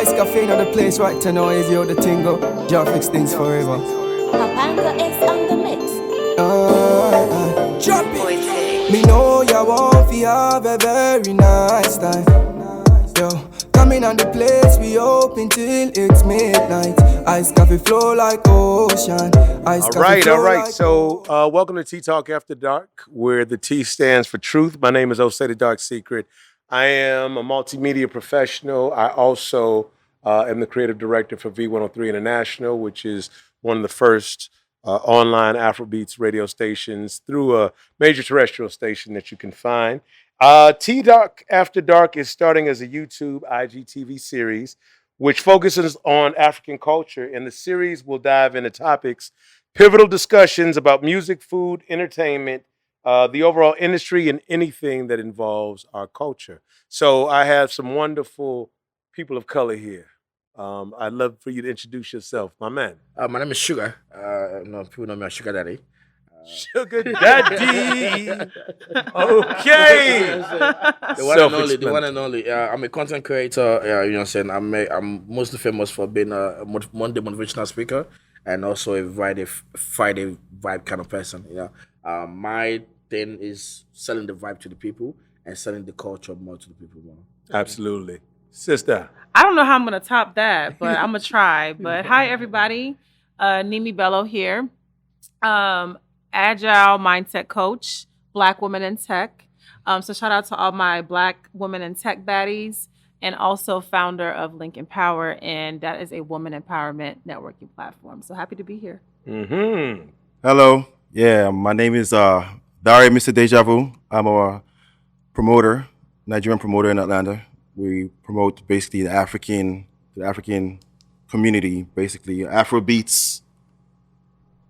Ice cafe in the place right to know is yo the tingo. Jah fix things forever. Papanga is on the mix. Drop it. Me know you want to have a very nice time. Yo, coming on the place we open till it's midnight. Ice coffee flow like ocean. Ice All right. So, welcome to Tea Talk After Dark, where the T stands for truth. My name is Osei the Dark Secret. I am a multimedia professional. I also am the creative director for V103 International, which is one of the first online Afrobeats radio stations through a major terrestrial station that you can find. Tea Talk After Dark is starting as a YouTube IGTV series, which focuses on African culture, and the series will dive into topics, pivotal discussions about music, food, entertainment, the overall industry, and anything that involves our culture. So I have some wonderful people of color here. I'd love for you to introduce yourself, my man. My name is Sugar. People know me as Sugar Daddy. Sugar Daddy. Okay. The one and only. I'm a content creator. You know what I'm saying? I'm mostly famous for being a Monday motivational speaker and also a Friday vibe kind of person. You know, my thing is selling the vibe to the people and selling the culture more to the people more. Absolutely. Sister. I don't know how I'm going to top that, but I'm going to try. But hi, everybody. Nimi Bello here. Agile mindset coach, Black woman in tech. So shout out to all my Black women in tech baddies, and also founder of Lincoln Power, and that is a woman empowerment networking platform. So happy to be here. Mm-hmm. Hello. Yeah, my name is Dari Mr. Deja Vu. I'm a promoter, Nigerian promoter in Atlanta. We promote basically the African community, basically Afrobeats.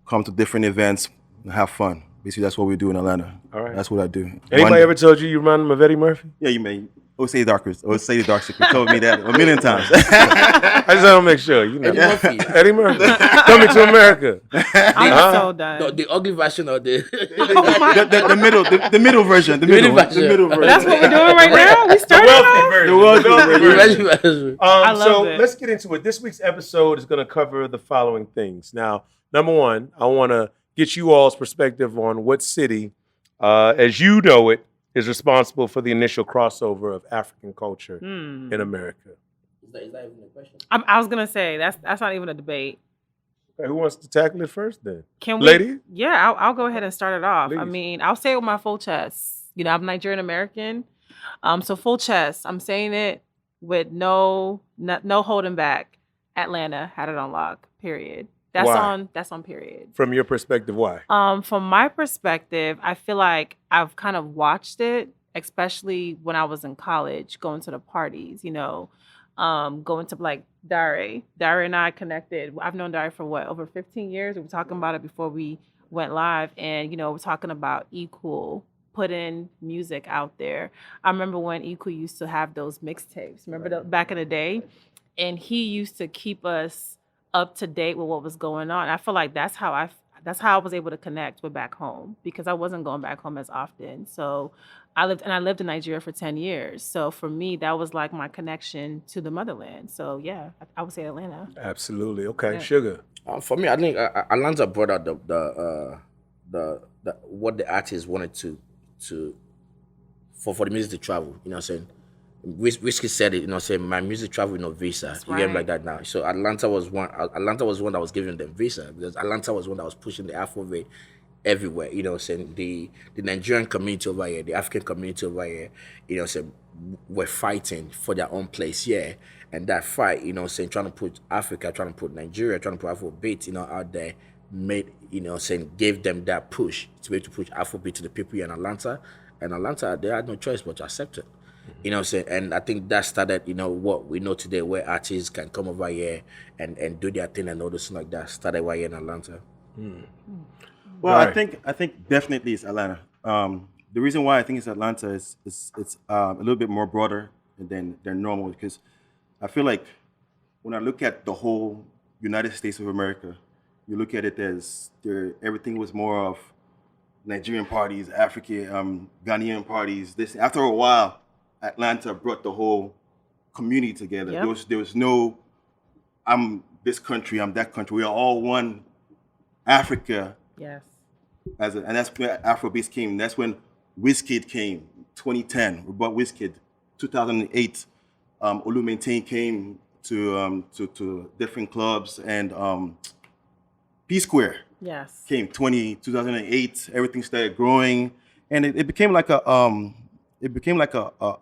Come to different events and have fun. Basically, that's what we do in Atlanta. All right. That's what I do. Anybody ever told you remind them of Eddie Murphy? Yeah, you may. Osei the Dark Secret told me that a million times. I just want to make sure. You know. Eddie Murphy. Coming to America. I'm so done. The ugly version of the the middle version. The middle version. That's what we're doing right now? We started The wealthy version. I love So it. let's get into it. This week's episode is going to cover the following things. Now, number one, I want to get you all's perspective on what city, as you know it, is responsible for the initial crossover of African culture in America. Is that even a question? I was going to say, that's not even a debate. Okay, who wants to tackle it first then? Can we? Lady? Yeah, I'll go ahead and start it off. Please. I mean, I'll say it with my full chest. You know, I'm Nigerian American. So full chest. I'm saying it with no holding back. Atlanta had it on lock, period. That's Why? on period. From your perspective, why? From my perspective, I feel like I've kind of watched it, especially when I was in college, going to the parties, you know, going to like Dari. Dari and I connected. I've known Dari for over 15 years. We were talking about it before we went live. And, you know, we're talking about Equal, putting music out there. I remember when Equal used to have those mixtapes. Remember back in the day? And he used to keep us up to date with what was going on. I feel like that's how I was able to connect with back home, because I wasn't going back home as often. So I lived in Nigeria for 10 years. So for me, that was like my connection to the motherland. So yeah, I would say Atlanta. Absolutely. Okay, Yeah. Sugar. For me, I think Atlanta brought out the what the artists wanted to for the music to travel. You know what I'm saying? Whiskey said it, you know, saying my music travel with no visa. That's You get right. like that now. So Atlanta was one that was giving them visa, because Atlanta was one that was pushing the Afrobeat everywhere. You know, saying the Nigerian community over here, the African community over here, you know, saying were fighting for their own place here. And that fight, you know, saying trying to put Africa, trying to put Nigeria, trying to put Afrobeat, you know, out there, made, you know, saying gave them that push to be able to push Afrobeat to the people here in Atlanta. And Atlanta, they had no choice but to accept it. You know what I'm saying? And I think that started, you know, what we know today, where artists can come over here and do their thing and all those things like that, started right here in Atlanta. Well, Right. I think definitely it's Atlanta. The reason why I think it's Atlanta is it's a little bit more broader than normal, because I feel like when I look at the whole United States of America, you look at it as everything was more of Nigerian parties, African, Ghanaian parties. This after a while, Atlanta brought the whole community together. Yep. There was no, I'm this country, I'm that country. We are all one Africa. Yes. And that's where Afrobeats came. That's when Wizkid came, 2010. We brought Wizkid. 2008, Olu Maintain came to different clubs, and P Square Yes. came 2008. Everything started growing, and it became like a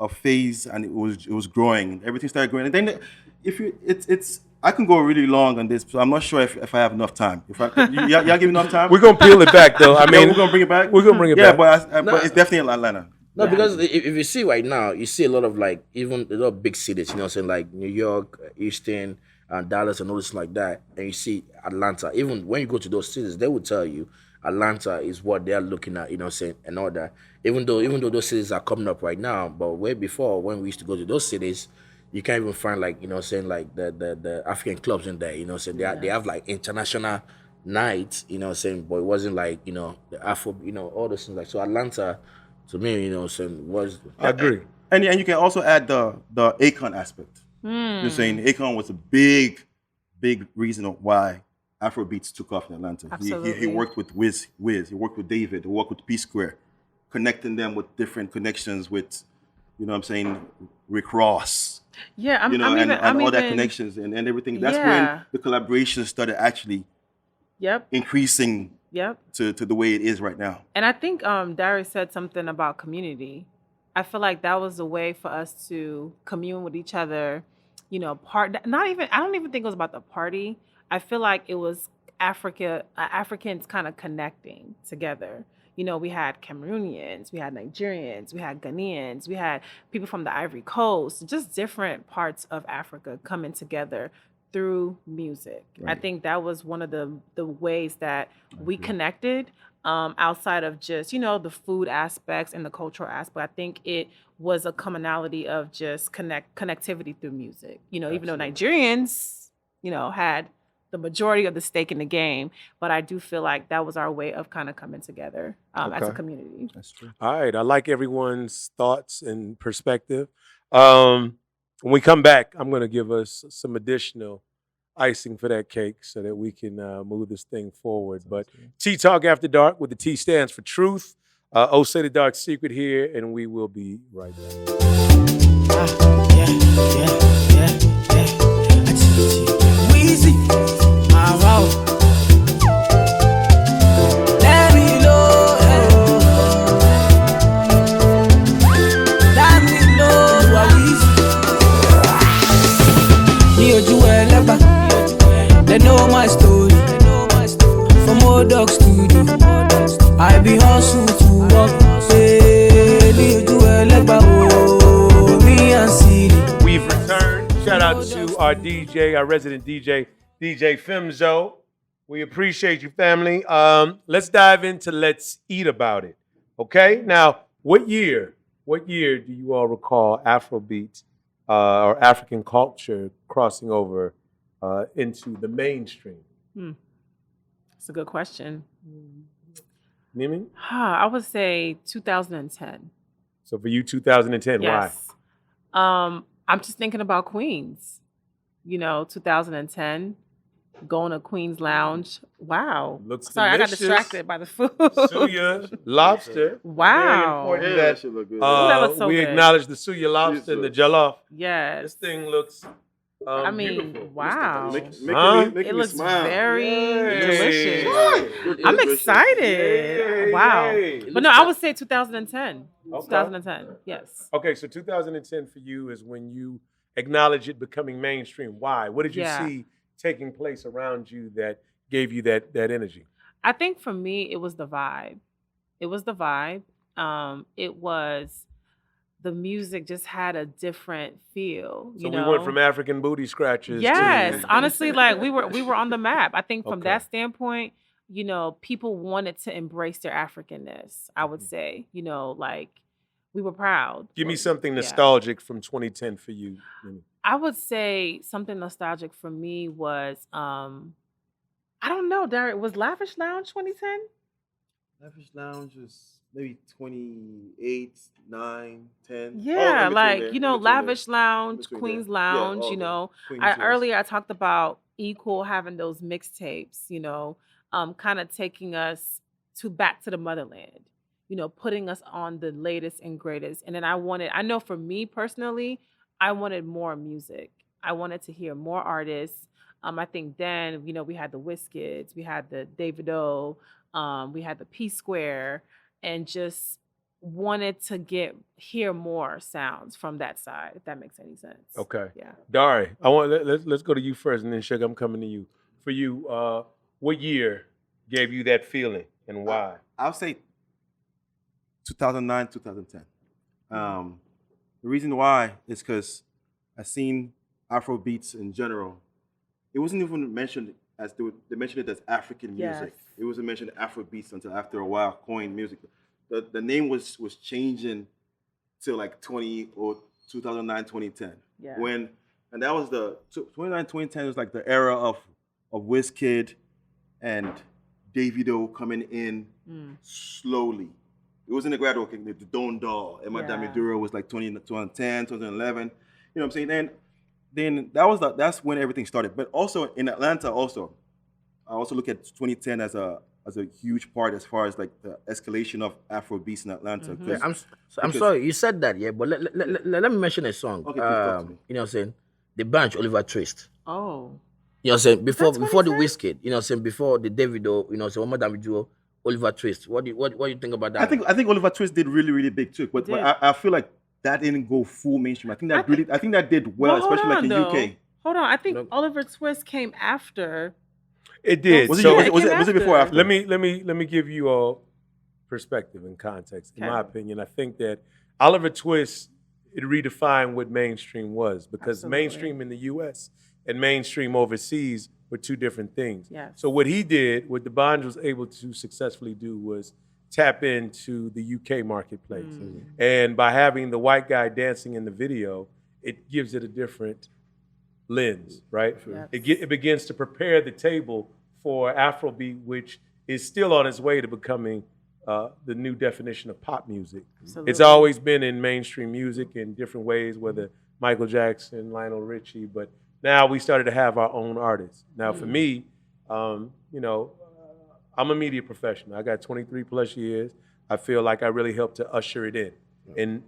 phase, and it was growing. Everything started growing, and then it's I can go really long on this, so I'm not sure if I have enough time. Y'all give me enough time? We're gonna peel it back, though. I mean, we're gonna bring it back. We're gonna bring it yeah, back. but it's definitely Atlanta. No, because if you see right now, you see a lot of like even a lot of big cities, you know, saying like New York, Houston, and Dallas, and all this like that, and you see Atlanta. Even when you go to those cities, they will tell you Atlanta is what they're looking at, you know, saying and all that. Even though those cities are coming up right now, but way before when we used to go to those cities, you can't even find like, you know, saying like the African clubs in there, you know, saying they have like international nights, you know, saying, but it wasn't like, you know, the Afro, you know, all those things like so Atlanta. To me, you know, I agree. And you can also add the Akon aspect. You're saying Akon was a big reason of why Afrobeats took off in Atlanta. He worked with Wiz, he worked with David, he worked with P Square, connecting them with different connections with, you know what I'm saying, Rick Ross. Yeah, and all that connections and everything. That's when the collaboration started actually increasing to the way it is right now. And I think Darius said something about community. I feel like that was a way for us to commune with each other, you know, I don't even think it was about the party. I feel like it was Africans kind of connecting together. You know, we had Cameroonians, we had Nigerians, we had Ghanaians, we had people from the Ivory Coast, just different parts of Africa coming together through music. Right. I think that was one of the ways that we connected outside of just, you know, the food aspects and the cultural aspect. I think it was a commonality of just connectivity through music. You know, even though Nigerians, you know, had the majority of the stake in the game, but I do feel like that was our way of kind of coming together as a community. That's true. All right. I like everyone's thoughts and perspective. When we come back, I'm going to give us some additional icing for that cake so that we can move this thing forward. But Tea Talk After Dark, where the T stands for truth. Osei the Dark Secret here, and we will be right back. Weezy, let me know, you are Weezy. Me or you they know my story. From old dog studio, I be hustle to work. Me and City. We've returned. Shout out to our DJ, our resident DJ, DJ Femzo. We appreciate you, family. Let's dive into Let's Eat About It. Okay? Now, what year do you all recall Afrobeat or African culture crossing over into the mainstream? That's a good question. Mimi? I would say 2010. So for you, 2010, Yes. I'm just thinking about Queens. You know, 2010, going to Queens Lounge. Wow. Looks Sorry, delicious. I got distracted by the food. Suya lobster. Wow. Very important Yeah, that that should look good. That looks so we good. acknowledge the suya lobster and the jollof. Yes. This thing looks I mean, beautiful. wow. Making Huh? It looks very Yay. delicious. I'm excited. Yay, Wow. yay. But no, I would say 2010. Okay. 2010. Yes. Okay, so 2010 for you is when you acknowledge it becoming mainstream. Why? What did you see taking place around you that gave you that energy? I think for me, it was the vibe. It was the vibe. It was the music just had a different feel. So we went from African booty scratches. Yes, to... honestly, like we were on the map. I think from Okay. that standpoint, you know, people wanted to embrace their Africanness. I would say, you know, like we were proud. Give me something Yeah. nostalgic from 2010 for you. I would say something nostalgic for me was I don't know, Derek, was Lavish Lounge 2010? Lavish Lounge was maybe 28, 9, 10. Yeah, All in between like there, you in know, between there, Lavish in Lounge, between Queen's there. Yeah, Lounge. all You of them. know, Queens, I yes. earlier I talked about Equal having those mixtapes. You know, kind of taking us to back to the motherland. You know, putting us on the latest and greatest. And then I know for me personally, I wanted more music. I wanted to hear more artists. I think then, you know, we had the Wizkids, we had the Davido, we had the P Square, and just wanted to hear more sounds from that side, if that makes any sense. Okay. Yeah. Dari, let's go to you first, and then Sugar, I'm coming to you. For you, what year gave you that feeling, and why? I'll say 2009, 2010. The reason why is because I seen Afro beats in general. It wasn't even mentioned as they mentioned it as African music. Yes. It wasn't mentioned Afro beats until after a while, coined music. The name was changing till like 2009, 2010. Yeah. And that was the 2009, 2010 was like the era of Wizkid and Davido coming in slowly. It wasn't a gradual thing. The Don Doll and Madame Yeah. Dura was like 2010, 2011. You know what I'm saying? Then that's when everything started. But also in Atlanta, I also look at 2010 as a huge part as far as like the escalation of Afro beats in Atlanta. Yeah, I'm sorry you said that, yeah, but let me mention a song. Okay, please talk to me. You know what I'm saying? The bunch Oliver Twist. Oh. You know what I'm saying? Before the 2010? Wizkid, you know what I'm saying? Before the Davido, you know what I'm saying? Madame Duo, Oliver Twist. What do you think about that? I think Oliver Twist did really, really big too. But Did. I feel like that didn't go full mainstream. I think that did well, Hold especially like on, in though. UK. Hold on. I think No. Oliver Twist came after. It did. Was So it before or after? let me give you all perspective and context. In Okay. my opinion, I think that Oliver Twist, it redefined what mainstream was, because Absolutely. mainstream in the U.S. and mainstream overseas were two different things. Yes. So what DeBonge was able to successfully do was tap into the UK marketplace, and by having the white guy dancing in the video, it gives it a different lens, right? Yes. It begins to prepare the table for Afrobeat, which is still on its way to becoming the new definition of pop music. Absolutely. It's always been in mainstream music in different ways, whether Michael Jackson, Lionel Richie, but now we started to have our own artists. Now for me, you know, I'm a media professional. I got 23 plus years. I feel like I really helped to usher it in and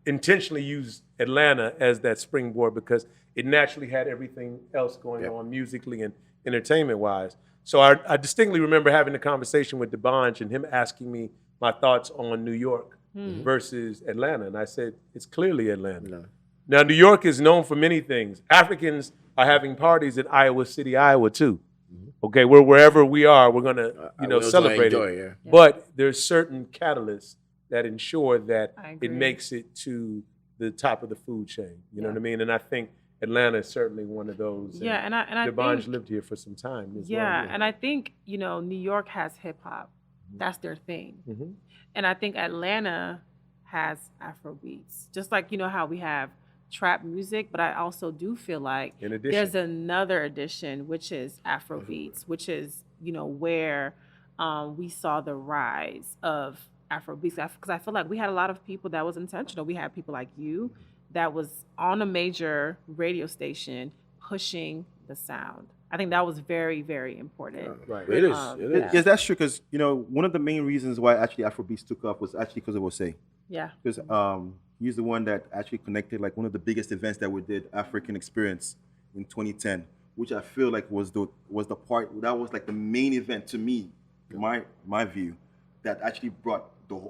intentionally use Atlanta as that springboard, because it naturally had everything else going on musically and entertainment-wise. So I distinctly remember having a conversation with DeBonge and him asking me my thoughts on New York versus Atlanta. And I said, it's clearly Atlanta. No. Now, New York is known for many things. Africans are having parties in Iowa City, Iowa, too. Okay, wherever we are, we're going to, we're gonna celebrate enjoy, it. yeah. But there's certain catalysts that ensure that I it agree. makes it to the top of the food chain. You know what I mean? And I think Atlanta is certainly one of those. Yeah, and I DeBonge think, lived here for some time as yeah, well. and I think, you know, New York has hip hop. That's their thing. And I think Atlanta has Afro beats. Just like, you know, how we have trap music, but I also do feel like In addition. there's another addition, which is Afro beats, which is, you know, where we saw the rise of Afro beats. Because I feel like we had a lot of people that was intentional. We had people like you that was on a major radio station pushing the sound. I think that was very, very important. Right. It is. Um, It yeah. is. Yes, that's true. Because one of the main reasons why actually Afrobeats took off was actually because of Osei. Yeah. Because he's the one that actually connected like one of the biggest events that we did, African Experience, in 2010, which I feel like was the part that was like the main event to me, my view, that actually brought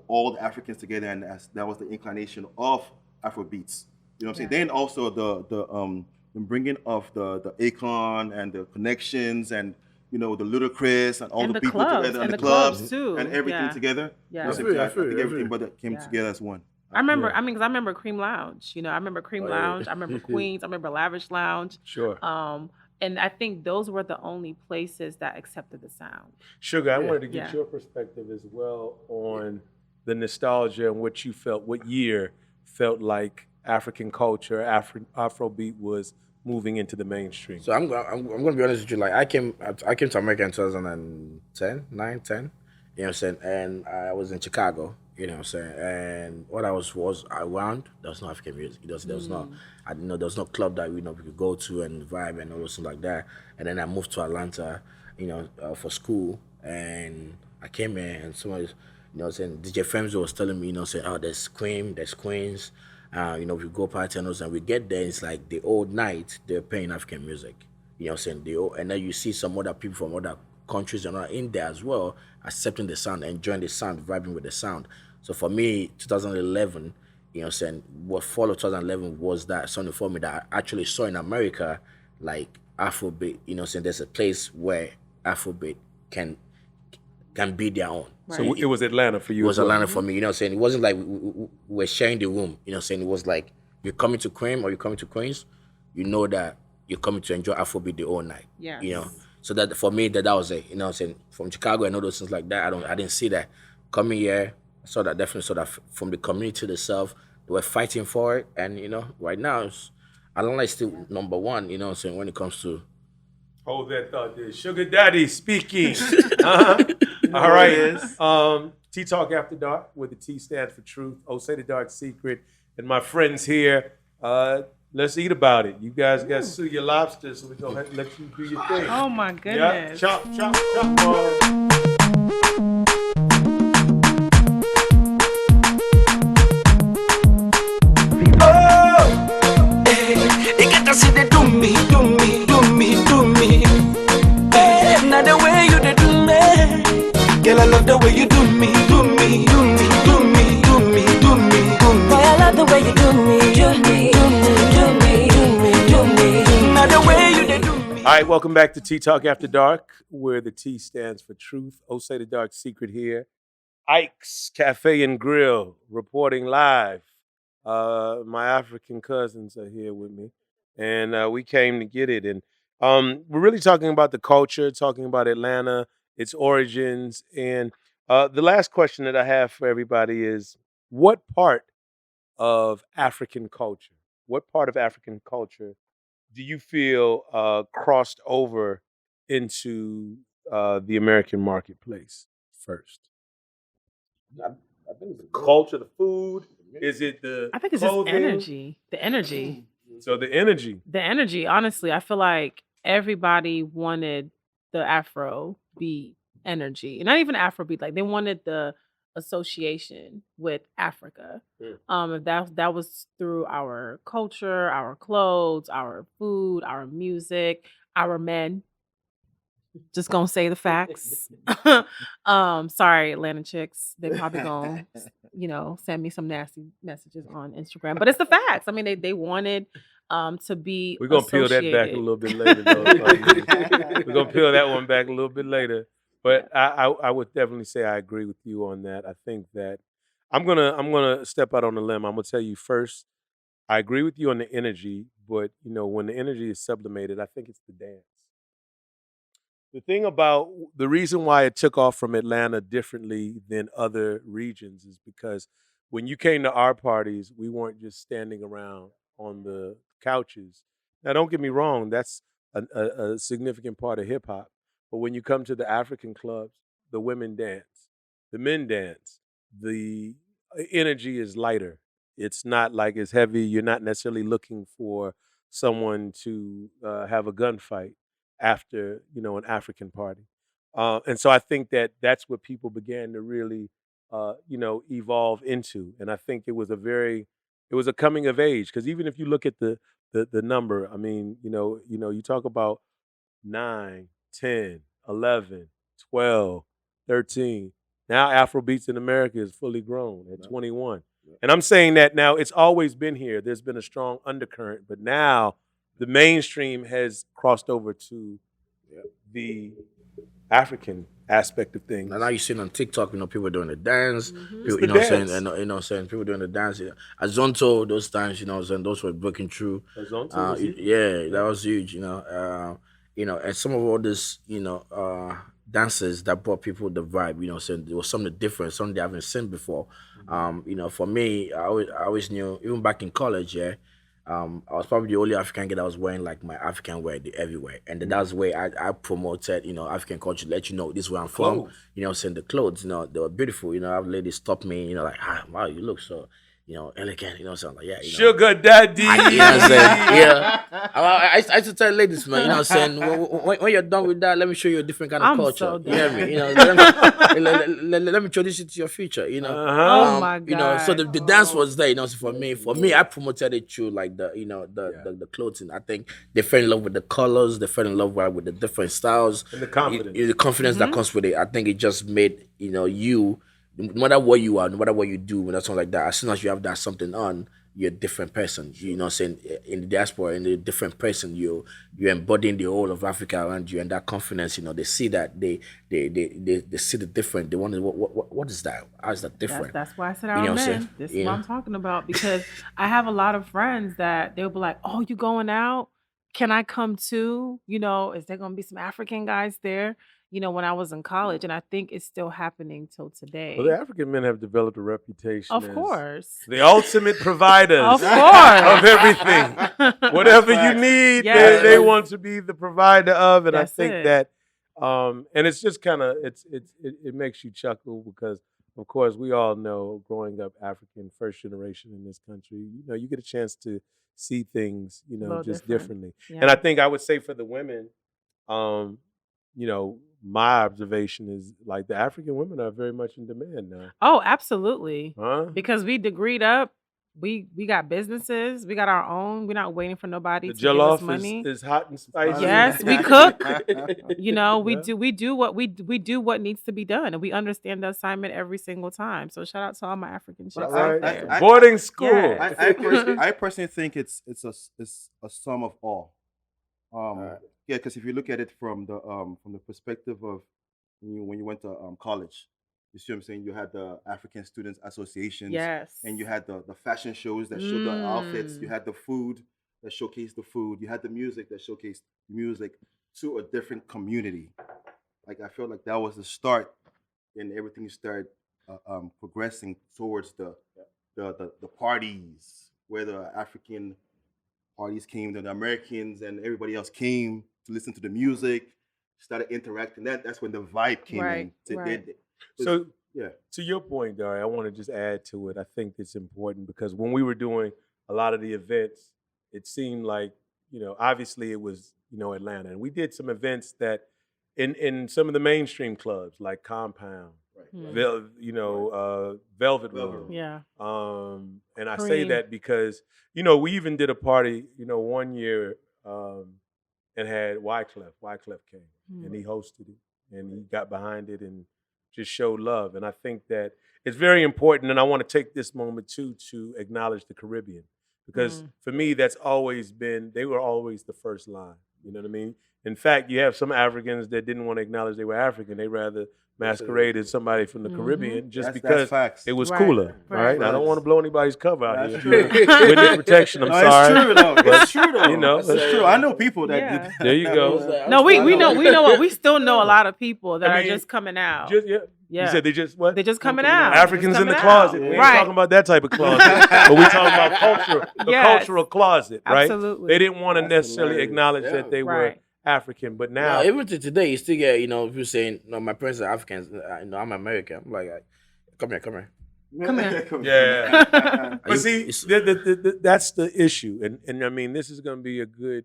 all the Africans together, and that was the inclination of Afrobeats. You know what I'm saying? Then also the bringing of the Akon and the connections and the Ludacris and all And the the people clubs, together and the the clubs, clubs too. and everything Yeah. together. Yeah. You know what I'm saying? I think everything came together as one. I remember, because I remember Cream Lounge. You know, I remember Cream Lounge. I remember Queens. I remember Lavish Lounge. Sure. And I think those were the only places that accepted the sound. Sugar, I wanted to get Yeah. your perspective as well on the nostalgia and what you felt, what year felt like African culture, Afrobeat was moving into the mainstream. So I'm going to be honest with you. Like I came to America in 2010, 9, 10, You know what I'm saying? And I was in Chicago, you know what I'm saying? And what I was around, there was no African music. There was no, there was no club that we could go to and vibe and all those things like that. And then I moved to Atlanta, for school. And I came here and somebody, saying DJ Femzo was telling me, saying, oh, there's Cream, there's Queens. We go party and all, and we get there, it's like the old night, they're playing African music. You know what I'm saying? And then you see some other people from other countries and are in there as well, accepting the sound, enjoying the sound, vibing with the sound. So for me, 2011, what followed 2011 was that something for me that I actually saw in America, like Afrobeat, there's a place where Afrobeat can be their own. Right. So it was Atlanta for you. It was Atlanta for me, It wasn't like we were sharing the room, It was like, you're coming to Cream or you're coming to Queens, that you're coming to enjoy Afrobeat the whole night. Yeah. So that for me, that was it. From Chicago and all those things like that, I didn't see that. Coming here, I saw that, definitely saw that from the community itself, they were fighting for it. And, right now, Atlanta is still number one, when it comes to... Hold that thought there. Sugar Daddy speaking. All right. Tea Talk After Dark, where the T stands for truth. Osei the Dark Secret. And my friends here, let's eat about it. You guys got to sue your lobsters, so we're going to let you do your thing. Oh, my goodness. Yeah. Chop, chop, chop. See they do me. Now the way you they do me, girl, I love the way you do me. Boy, I love the way you do me. Now the way you they do me. All right, welcome back to Tea Talk After Dark, where the T stands for truth. Osei the Dark Secret here. Ike's Cafe and Grill reporting live. My African cousins are here with me. And we came to get it. And we're really talking about the culture, talking about Atlanta, its origins. And the last question that I have for everybody is, what part of African culture do you feel crossed over into the American marketplace first? I think the culture, the food. Is it the I think it's clothing? just energy. The energy. So the energy, honestly, I feel like everybody wanted the Afro beat energy. And not even Afro beat, like they wanted the association with Africa. That was through our culture, our clothes, our food, our music, our men. Just gonna say the facts. Sorry, Atlanta chicks. They probably gonna, send me some nasty messages on Instagram. But it's the facts. I mean, they wanted to be. We're gonna peel that back a little bit later, though. We're gonna peel that one back a little bit later. But I would definitely say I agree with you on that. I think that I'm gonna step out on a limb. I'm gonna tell you first. I agree with you on the energy, but when the energy is sublimated, I think it's the dance. The thing about the reason why it took off from Atlanta differently than other regions is because when you came to our parties, we weren't just standing around on the couches. Now, don't get me wrong, that's a significant part of hip hop. But when you come to the African clubs, the women dance, the men dance, the energy is lighter. It's not like it's heavy. You're not necessarily looking for someone to have a gunfight after an African party, and so I think that that's what people began to really evolve into, and I think it was a coming of age, because even if you look at the number, I mean, you talk about 9, 10, 11, 12, 13. Now Afrobeats in America is fully grown at 21, and I'm saying that now it's always been here. There's been a strong undercurrent, but now the mainstream has crossed over to the African aspect of things. And now you see on TikTok, people doing the dance. People, people doing the dance. Azonto, those times, those were breaking through. Azonto, that was huge. And some of all this, dances that brought people the vibe. There was something different, something they haven't seen before. For me, I always knew, even back in college, I was probably the only African guy that was wearing like my African wear everywhere, and then that's where I promoted, African culture, let you know this is where I'm from. Saying the clothes, they were beautiful. I have ladies stop me, like, wow, you look so, elegant. So I'm like, yeah, Sugar daddy. You know what I'm saying? Yeah. I used to tell ladies, man, saying, when you're done with that, let me show you a different kind of I'm culture. so You hear me? Let me introduce you to your future, Oh my God. So the dance was there, so for me, I promoted it through like the clothing. I think they fell in love with the colors, they fell in love with the different styles. And the confidence. The confidence that comes with it. I think it just made, you, no matter what you are, no matter what you do, and something like that, as soon as you have that something on, you're a different person. Saying in the diaspora, in a different person, you're embodying the whole of Africa around you, and that confidence. They see that they see the different. They wonder what is that? How is that different? That's why I said I'm men. This is what I'm talking about, because I have a lot of friends that they'll be like, "Oh, you going out? Can I come too? Is there gonna be some African guys there?" When I was in college, and I think it's still happening till today. Well, the African men have developed a reputation Of as course. the ultimate providers Of course. of everything. Whatever you need, Yes. they want to be the provider of. And That's I think it. that, and it's just kind of, it makes you chuckle because, of course, we all know growing up African, first generation in this country, you get a chance to see things, little just different. differently. Yeah. And I think I would say for the women, my observation is like the African women are very much in demand now. Oh, absolutely. Huh? Because we degreed up. We got businesses. We got our own. We're not waiting for nobody The to give us jollof money. is hot and spicy. Yes, we cook. We Yeah. do what needs to be done, and we understand the assignment every single time. So shout out to all my African chicks out there. Boarding school. Yes. I personally think it's a sum of all. Yeah, because if you look at it from the perspective of when you went to college, you see what I'm saying? You had the African Students Associations, Yes. and you had the fashion shows that showed the outfits. You had the food that showcased the food. You had the music that showcased music to a different community. Like I felt like that was the start, and everything started progressing towards the parties where the African parties came, the Americans and everybody else came to listen to the music, started interacting. That's when the vibe came Right, in. right. So yeah, to your point, Dari, I want to just add to it. I think it's important because when we were doing a lot of the events, it seemed like, obviously it was, Atlanta. And we did some events that in some of the mainstream clubs like Compound, Velvet Room. Yeah. And I say Cream. that because, we even did a party, one year and had Wyclef. Wyclef came and he hosted it and he got behind it and just showed love. And I think that it's very important. And I want to take this moment too to acknowledge the Caribbean because for me, that's always been, they were always the first line. You know what I mean? In fact, you have some Africans that didn't want to acknowledge they were African. They rather masquerade as somebody from the Caribbean just because facts. it was Right, cooler, right. right? I don't want to blow anybody's cover out That's here. true. Witness protection, I'm No, sorry. it's true though. But, It's true though. you know, it's true. I know people that Yeah. did. There you go. No, we know what we still know a lot of people that I are mean, just coming out. Yeah. Yeah. You said they just what? They're just coming out. Africans Just in the coming closet. out. We ain't Right. talking about that type of closet. But we talking about culture, the Yes. cultural closet, right? Absolutely. They didn't want to That's necessarily hilarious. acknowledge Yeah. that they were Right. African, but now Now, even to today, you still get, people saying, no, my parents are Africans. I'm American. I'm like, come here. Come here. Yeah. But You- see, it's- that's the issue. And I mean, this is going to be a good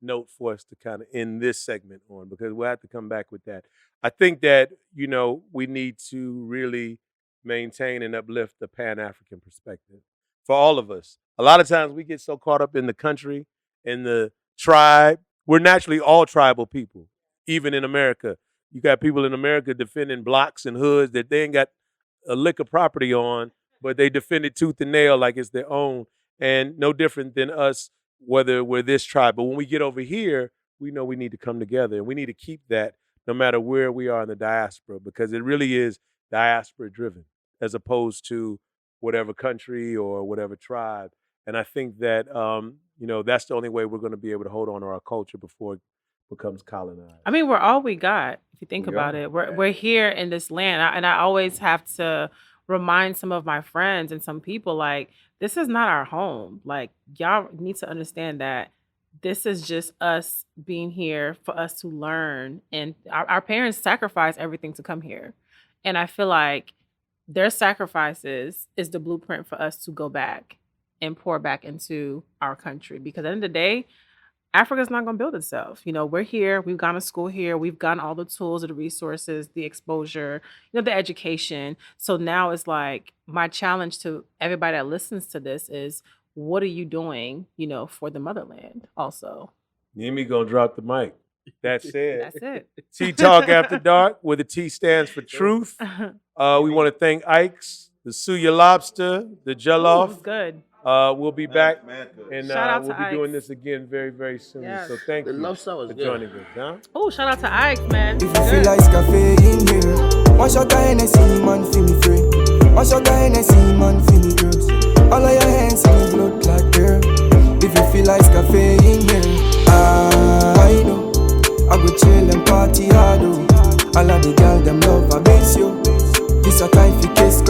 note for us to kind of end this segment on because we'll have to come back with that. I think that, we need to really maintain and uplift the Pan-African perspective for all of us. A lot of times we get so caught up in the country, in the tribe. We're naturally all tribal people, even in America. You got people in America defending blocks and hoods that they ain't got a lick of property on, but they defend it tooth and nail like it's their own. And no different than us, whether we're this tribe. But when we get over here, we know we need to come together and we need to keep that no matter where we are in the diaspora because it really is diaspora driven as opposed to whatever country or whatever tribe. And I think that, that's the only way we're going to be able to hold on to our culture before it becomes colonized. I mean, we're all we got. If you think We about are. it, we're here in this land, and I always have to remind some of my friends and some people like this is not our home. Like y'all need to understand that this is just us being here for us to learn. And our parents sacrificed everything to come here. And I feel like their sacrifices is the blueprint for us to go back and pour back into our country. Because at the end of the day, Africa's not going to build itself. You know, we're here. We've gone to school here. We've gotten all the tools, the resources, the exposure, the education. So now it's like my challenge to everybody that listens to this is, what are you doing, for the motherland also? Yemi gonna drop the mic. That's it. That's it. Tea Talk After Dark, where the T stands for truth. We want to thank Ike's, the Suya Lobster, the Ooh, Jollof. good. We'll be back, and Shout out we'll to be doing Ike's. this again very, very soon. Yes. So thank The you lobster was for good. joining us. Huh? Oh, shout out to Ike, man. If you feel like cafe in here, one shot of Hennessy, man, feel me free. One shot of Hennessy, man, feel me gross. All of your hands in the blood clot, girl. If you feel like cafe in here, I know I go chill and party hard, oh. All of the girls them love I miss you. This a time for kiss,